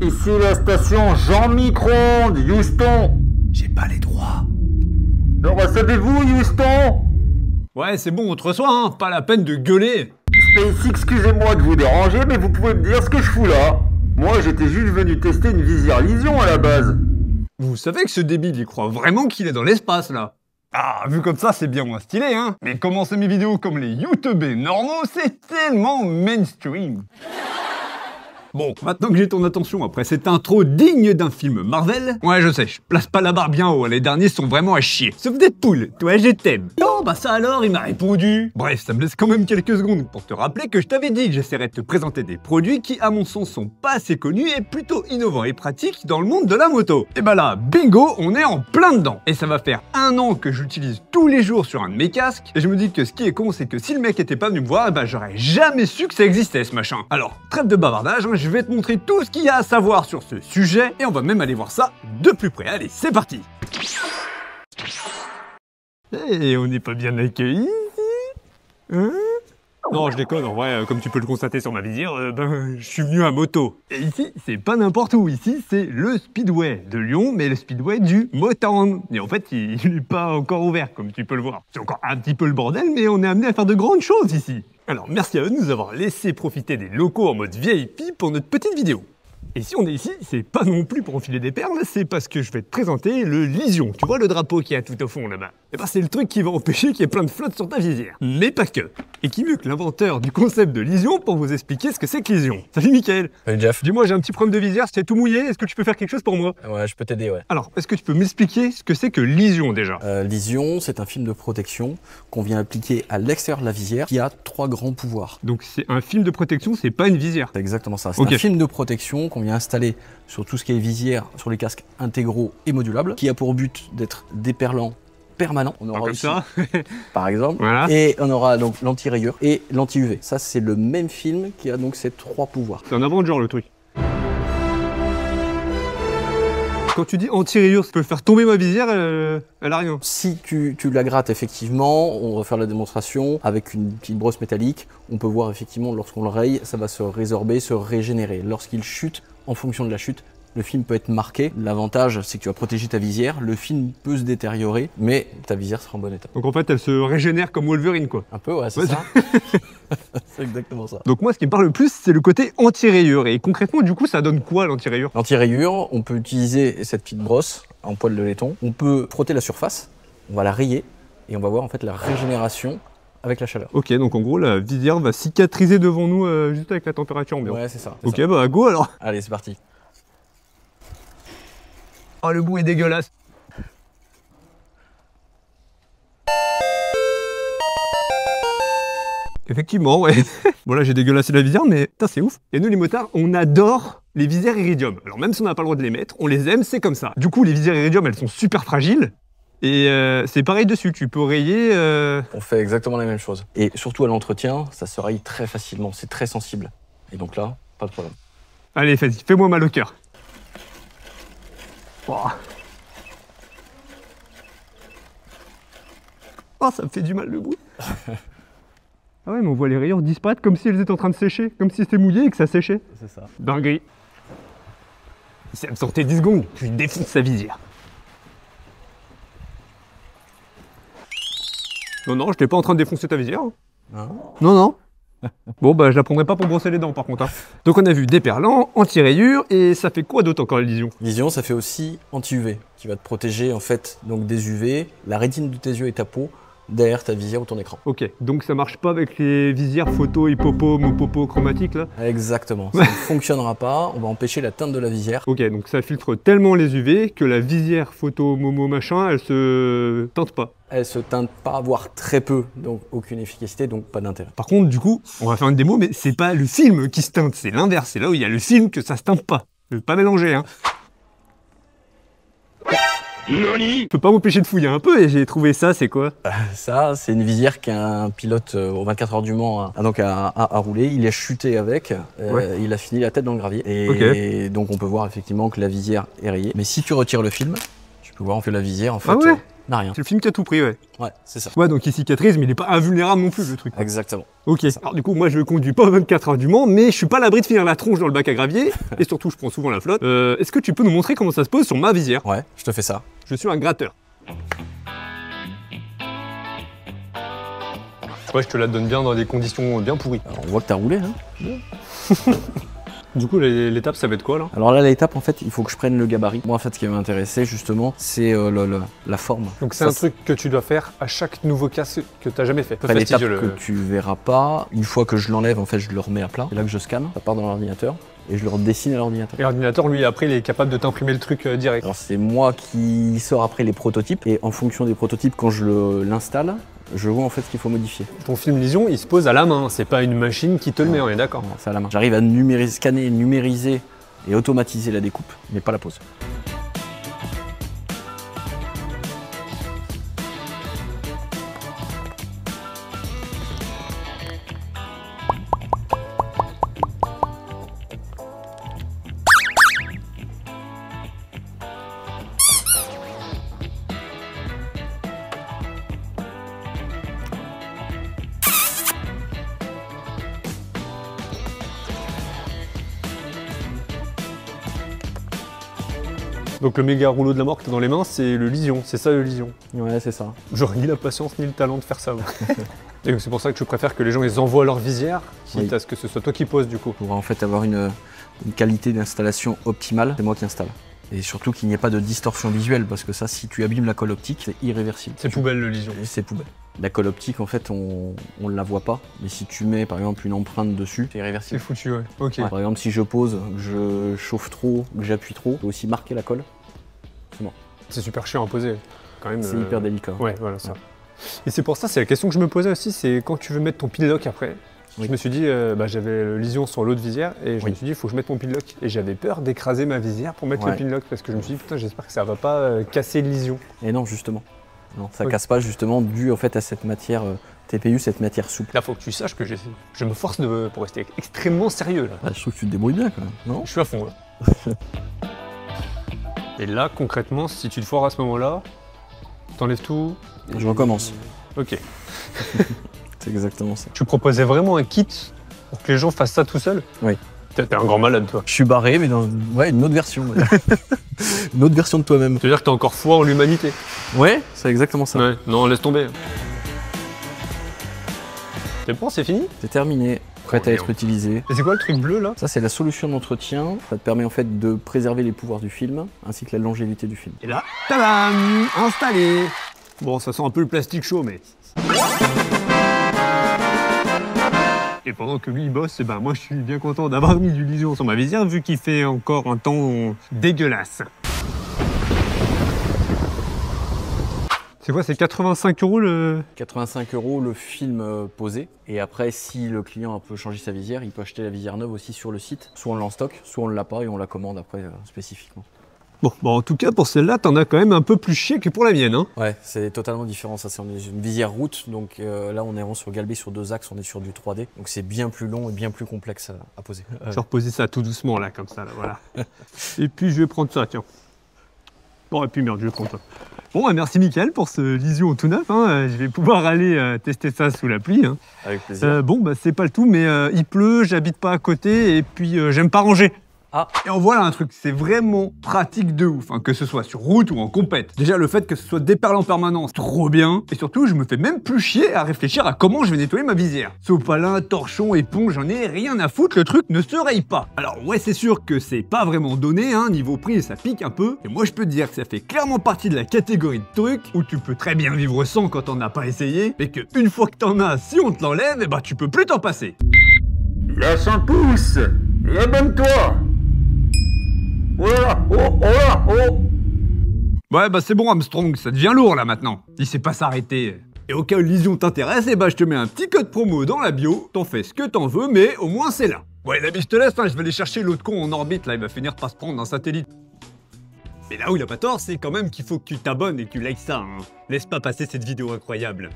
Ici la station Jean Micro-ondes, Houston. J'ai pas les droits. Le recevez-vous, Houston? Ouais, c'est bon, on te reçoit, hein. Pas la peine de gueuler. Space, excusez-moi de vous déranger, mais vous pouvez me dire ce que je fous là? Moi, j'étais juste venu tester une visière Lysion à la base. Vous savez que ce débile, il croit vraiment qu'il est dans l'espace, là. Ah, vu comme ça, c'est bien moins stylé, hein. Mais commencer mes vidéos comme les youtubeurs normaux, c'est tellement mainstream. Bon, maintenant que j'ai ton attention après cette intro digne d'un film Marvel... Ouais, je sais, je place pas la barre bien haut, les derniers sont vraiment à chier. Sauf Deadpool, toi je t'aime. Non, bah ça alors, il m'a répondu. Bref, ça me laisse quand même quelques secondes pour te rappeler que je t'avais dit que j'essaierais de te présenter des produits qui, à mon sens, sont pas assez connus et plutôt innovants et pratiques dans le monde de la moto. Et bah là, bingo, on est en plein dedans. Et ça va faire 1 an que j'utilise tous les jours sur un de mes casques, et je me dis que ce qui est con, c'est que si le mec était pas venu me voir, bah j'aurais jamais su que ça existait ce machin. Alors, trêve de bavardage, hein, je vais te montrer tout ce qu'il y a à savoir sur ce sujet, et on va même aller voir ça de plus près. Allez, c'est parti. Et on n'est pas bien accueillis ici, hein? Non, je déconne, en vrai, comme tu peux le constater sur ma visière, je suis venu à moto. Et ici, c'est pas n'importe où, ici, c'est le Speedway de Lyon, mais le Speedway du Motown. Et en fait, il n'est pas encore ouvert, comme tu peux le voir. C'est encore un petit peu le bordel, mais on est amené à faire de grandes choses ici. Alors, merci à eux de nous avoir laissé profiter des locaux en mode VIP pour notre petite vidéo. Et si on est ici, c'est pas non plus pour enfiler des perles, c'est parce que je vais te présenter le Lysion. Tu vois le drapeau qu'il y a tout au fond là-bas? Et bah c'est le truc qui va empêcher qu'il y ait plein de flotte sur ta visière. Mais pas que. Et qui mieux que l'inventeur du concept de Lysion pour vous expliquer ce que c'est que Lysion. Salut Mickaël. Salut Jeff. Dis-moi, j'ai un petit problème de visière, c'est tout mouillé, est-ce que tu peux faire quelque chose pour moi? Ouais, je peux t'aider, ouais. Alors, est-ce que tu peux m'expliquer ce que c'est que Lysion déjà? Lysion, c'est un film de protection qu'on vient appliquer à l'extérieur de la visière qui a 3 grands pouvoirs. Donc c'est un film de protection, c'est pas une visière? C'est exactement ça. C'est Ok. un film de protection qu'on vient installer sur tout ce qui est visière, sur les casques intégraux et modulables, qui a pour but d'être déperlant permanent. On aura Comme aussi, ça. par exemple, Voilà. et on aura donc l'anti-rayure et l'anti-UV. Ça, c'est le même film qui a donc ces 3 pouvoirs. C'est un Avenger le truc. Quand tu dis anti-rayure, ça peut faire tomber ma visière, elle a rien. Si tu la grattes effectivement, on va faire la démonstration avec une petite brosse métallique. On peut voir effectivement lorsqu'on le raye, ça va se résorber, se régénérer. Lorsqu'il chute, en fonction de la chute, le film peut être marqué. L'avantage, c'est que tu vas protéger ta visière. Le film peut se détériorer, mais ta visière sera en bon état. Donc en fait, elle se régénère comme Wolverine, quoi. Un peu, ouais, c'est Ouais, ça. C'est exactement ça. Donc moi, ce qui me parle le plus, c'est le côté anti-rayure. Et concrètement, du coup, ça donne quoi l'anti-rayure? L'anti-rayure, on peut utiliser cette petite brosse en poil de laiton. On peut frotter la surface, on va la rayer et on va voir en fait la régénération avec la chaleur. Ok, donc en gros, la visière va cicatriser devant nous juste avec la température ambiante. Ouais, c'est ça. Ok, bah go alors. Allez, c'est parti. Oh, le bout est dégueulasse. Effectivement, ouais. Bon là j'ai dégueulassé la visière, mais putain c'est ouf. Et nous les motards, on adore les visières Iridium. Alors même si on n'a pas le droit de les mettre, on les aime, c'est comme ça. Du coup les visières Iridium, elles sont super fragiles. Et c'est pareil dessus, tu peux rayer... On fait exactement la même chose. Et surtout à l'entretien, ça se raye très facilement, c'est très sensible. Et donc là, pas de problème. Allez, vas-y, fais-moi mal au cœur. Oh, ça me fait du mal le bout. Ah ouais, mais on voit les rayures disparaître comme si elles étaient en train de sécher, comme si c'était mouillé et que ça séchait. C'est ça. Dinguerie. Si elle me sortait 10 secondes, je lui défonce sa visière. Non, non, je n'étais pas en train de défoncer ta visière. Hein? Non, non. Bon, bah, je la prendrai pas pour brosser les dents, par contre. Hein. Donc, on a vu déperlant, anti-rayure, et ça fait quoi d'autre encore, Lysion? Vision, ça fait aussi anti-UV, qui va te protéger en fait donc des UV, la rétine de tes yeux et ta peau, derrière ta visière ou ton écran. Ok, donc ça marche pas avec les visières photo, hippopo, mopopo, chromatiques, là? Exactement, ça ne fonctionnera pas, on va empêcher la teinte de la visière. Ok, donc ça filtre tellement les UV que la visière photo, momo, machin, elle se teinte pas. Elle se teinte pas, voire très peu, donc aucune efficacité, donc pas d'intérêt. Par contre, du coup, on va faire une démo, mais c'est pas le film qui se teinte, c'est l'inverse. C'est là où il y a le film que ça se teinte pas. Je veux pas mélanger, hein. Je peux pas m'empêcher de fouiller un peu et j'ai trouvé ça, c'est quoi? Ça, c'est une visière qu'un pilote aux 24 heures du Mans a roulé. Il a chuté avec, Ouais. il a fini la tête dans le gravier. Et donc on peut voir effectivement que la visière est rayée. Mais si tu retires le film, tu peux voir en fait la visière en fait. Ah ouais? n'a rien. C'est le film qui a tout pris, ouais. Ouais, c'est ça. Ouais, donc il cicatrise, mais il est pas invulnérable non plus, le truc. Exactement. Ok. Alors du coup, moi je conduis pas 24 heures du Mans, mais je suis pas à l'abri de finir la tronche dans le bac à gravier, et surtout je prends souvent la flotte. Est-ce que tu peux nous montrer comment ça se pose sur ma visière? Ouais, je te fais ça. Je suis un gratteur. Ouais, je te la donne bien dans des conditions bien pourries. Alors, on voit que t'as roulé, hein. Du coup, l'étape, ça va être quoi là? Alors là, l'étape, en fait, il faut que je prenne le gabarit. Moi, en fait, ce qui m'intéressait, justement, c'est la forme. Donc c'est un truc que tu dois faire à chaque nouveau casse que tu n'as jamais fait. Après, l'étape que tu verras pas, une fois que je l'enlève, en fait, je le remets à plat. C'est là que je scanne, ça part dans l'ordinateur et je le redessine à l'ordinateur. Et l'ordinateur, lui, après, il est capable de t'imprimer le truc direct. Alors c'est moi qui sors après les prototypes et en fonction des prototypes, quand je l'installe, je vois en fait ce qu'il faut modifier. Ton film Vision, il se pose à la main, c'est pas une machine qui te le met, on est d'accord? C'est à la main. J'arrive à scanner, numériser et automatiser la découpe, mais pas la pose. Donc le méga rouleau de la mort que t'as dans les mains, c'est le Lysion, c'est ça le Lysion. Ouais, c'est ça. J'aurais ni la patience ni le talent de faire ça. Et donc c'est pour ça que je préfère que les gens ils envoient leur visière, quitte à ce que ce soit toi qui poses du coup. Pour en fait avoir une qualité d'installation optimale, c'est moi qui installe. Et surtout qu'il n'y ait pas de distorsion visuelle, parce que ça, si tu abîmes la colle optique, c'est irréversible. C'est poubelle le Lysion. C'est poubelle. La colle optique, en fait, on ne la voit pas, mais si tu mets par exemple une empreinte dessus, c'est irréversible. C'est foutu, ouais. Ok. Ouais. Par exemple, si je pose, que je chauffe trop, que j'appuie trop, je peux aussi marquer la colle. C'est bon. C'est super chiant à poser. Quand même. C'est hyper délicat. Ouais, voilà ça. Ouais. Et c'est pour ça, c'est la question que je me posais aussi, c'est quand tu veux mettre ton pin-lock après. Oui. Je me suis dit, j'avais le Lysion sur l'autre visière et je me suis dit, il faut que je mette mon pin-lock. Et j'avais peur d'écraser ma visière pour mettre le pin-lock parce que je me suis dit, putain, j'espère que ça va pas casser le Lysion. Et non, justement. Non, ça casse pas justement dû en fait à cette matière TPU, cette matière souple. Là, faut que tu saches que je me force pour rester extrêmement sérieux là. Ah, je trouve que tu te débrouilles bien quand même, non? Je suis à fond là. Et là, concrètement, si tu te foires à ce moment-là, t'enlèves tout. Je recommence. Ok. C'est exactement ça. Tu proposais vraiment un kit pour que les gens fassent ça tout seuls? Oui. T'es un grand malade, toi. Je suis barré, mais dans une autre version. Une autre version de toi-même. Tu veux dire que t'as encore foi en l'humanité? Ouais, c'est exactement ça. Ouais, non, laisse tomber. C'est bon, c'est fini? C'est terminé, prête à être utilisé. Et c'est quoi le truc bleu là? Ça, c'est la solution d'entretien. Ça te permet en fait de préserver les pouvoirs du film, ainsi que la longévité du film. Et là, tadam, installé. Bon, ça sent un peu le plastique chaud, mais... Et pendant que lui il bosse, moi je suis bien content d'avoir mis du Lysion sur ma visière vu qu'il fait encore un temps dégueulasse. C'est quoi, c'est 85 € le... 85 € le film posé. Et après, si le client peut changer sa visière, il peut acheter la visière neuve aussi sur le site. Soit on l'a en stock, soit on ne l'a pas et on la commande après spécifiquement. Bon, en tout cas, pour celle-là, t'en as quand même un peu plus chier que pour la mienne, hein. Ouais, c'est totalement différent. Ça, c'est une visière route. Donc là, on est vraiment sur galbé sur 2 axes. On est sur du 3D. Donc c'est bien plus long et bien plus complexe à poser. Je vais reposer ça tout doucement, là, comme ça, là, voilà. Et puis, je vais prendre ça, tiens. Bon, et puis merde, je vais prendre ça. Bon, merci Mickaël pour ce Lysion tout neuf. Hein. Je vais pouvoir aller tester ça sous la pluie. Hein. Avec plaisir. C'est pas le tout, mais il pleut, j'habite pas à côté et puis j'aime pas ranger. Ah. Et en voilà un truc, c'est vraiment pratique de ouf, hein, que ce soit sur route ou en compète. Déjà, le fait que ce soit déperlé en permanence, trop bien. Et surtout, je me fais même plus chier à réfléchir à comment je vais nettoyer ma visière. Sopalin, torchon, éponge, j'en ai rien à foutre, le truc ne se raye pas. Alors ouais, c'est sûr que c'est pas vraiment donné, hein, niveau prix, ça pique un peu. Et moi, je peux te dire que ça fait clairement partie de la catégorie de trucs où tu peux très bien vivre sans quand t'en as pas essayé, mais que une fois que t'en as, si on te l'enlève, tu peux plus t'en passer. Lâche un pouce et abonne-toi. Oh là, oh là, oh. Ouais, c'est bon Armstrong, ça devient lourd là maintenant. Il sait pas s'arrêter. Et au cas où Lysion t'intéresse, je te mets un petit code promo dans la bio. T'en fais ce que t'en veux, mais au moins c'est là. Ouais, la je te laisse, je vais aller chercher l'autre con en orbite, là, il va finir par se prendre un satellite. Mais là où il a pas tort, c'est quand même qu'il faut que tu t'abonnes et que tu likes ça, hein. Laisse pas passer cette vidéo incroyable.